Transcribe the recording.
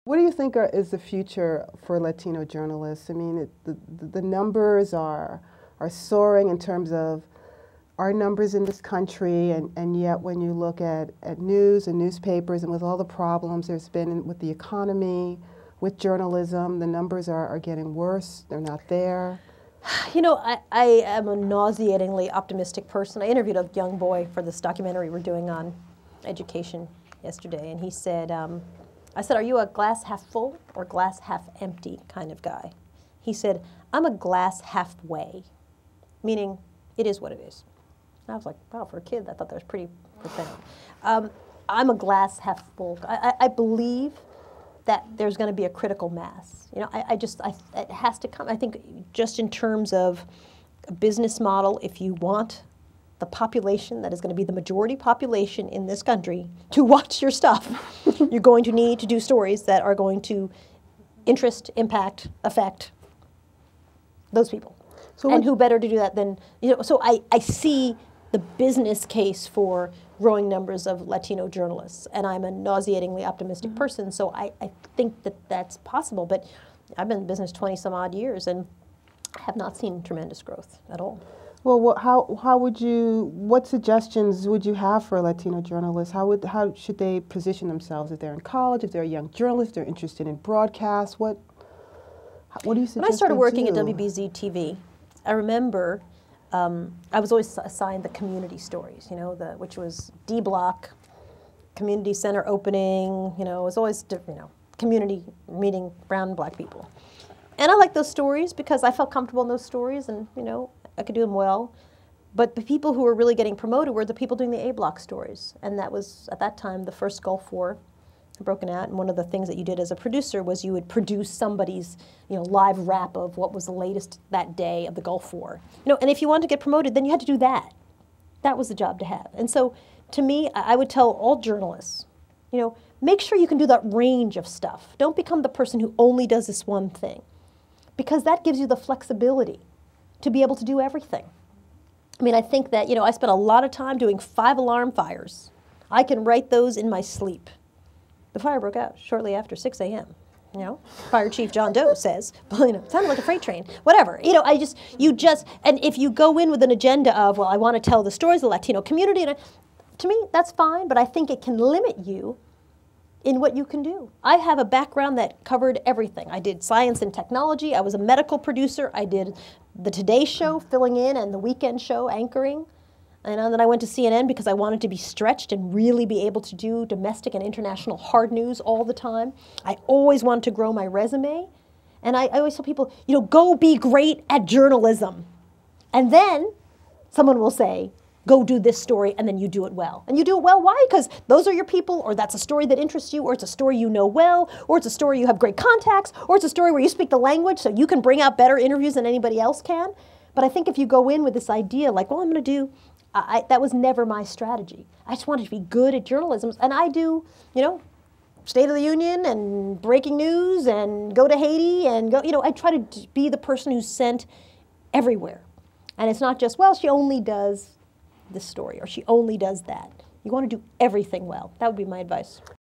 What do you think is the future for Latino journalists? I mean, the numbers are soaring in terms of our numbers in this country, and yet when you look at news and newspapers and with all the problems there's been with the economy, with journalism, the numbers are getting worse, they're not there. You know, I am a nauseatingly optimistic person. I interviewed a young boy for this documentary we're doing on education yesterday, and he said, I said, are you a glass half full or glass half empty kind of guy? He said, I'm a glass halfway, meaning it is what it is. And I was like, wow, for a kid, I thought that was pretty profound. I'm a glass half full. I believe that there's going to be a critical mass. You know, it has to come. I think just in terms of a business model, if you want the population that is going to be the majority population in this country to watch your stuff, you're going to need to do stories that are going to interest, impact, affect those people. So and who better to do that than, you know, so I see the business case for growing numbers of Latino journalists, and I'm a nauseatingly optimistic person, so I think that that's possible, but I've been in business 20 some odd years and have not seen tremendous growth at all. Well, how would you, what suggestions would you have for Latino journalists? How should they position themselves if they're in college, if they're a young journalist, they're interested in broadcast? What do you suggest? When I started working at WBZ TV, I remember I was always assigned the community stories, you know, which was D Block, community center opening, you know, it was always, you know, community meeting brown and black people. And I liked those stories because I felt comfortable in those stories and, you know, I could do them well. But the people who were really getting promoted were the people doing the A Block stories. And that was, at that time, the first Gulf War had broken out. And one of the things that you did as a producer was you would produce somebody's, you know, live wrap of what was the latest that day of the Gulf War. You know, and if you wanted to get promoted, then you had to do that. That was the job to have. And so, to me, I would tell all journalists, you know, make sure you can do that range of stuff. Don't become the person who only does this one thing, because that gives you the flexibility to be able to do everything. I mean, I think that, you know, I spent a lot of time doing 5-alarm fires. I can write those in my sleep. The fire broke out shortly after 6 a.m. You know, Fire Chief John Doe says, well, you know, it sounded like a freight train, whatever. You know, and if you go in with an agenda of, well, I want to tell the stories of the Latino community, and to me, that's fine, but I think it can limit you in what you can do. I have a background that covered everything. I did science and technology. I was a medical producer. I did the Today Show, filling in, and the Weekend Show, anchoring. And then I went to CNN because I wanted to be stretched and really be able to do domestic and international hard news all the time. I always wanted to grow my resume. And I always tell people, you know, go be great at journalism. And then someone will say, go do this story, and then you do it well. And you do it well, why? Because those are your people, or that's a story that interests you, or it's a story you know well, or it's a story you have great contacts, or it's a story where you speak the language so you can bring out better interviews than anybody else can. But I think if you go in with this idea, like, well, I'm going to do, that was never my strategy. I just wanted to be good at journalism, and I do, you know, State of the Union and breaking news and go to Haiti and go, you know, I try to be the person who's sent everywhere. And it's not just, well, she only does this story, or she only does that. You want to do everything well. That would be my advice.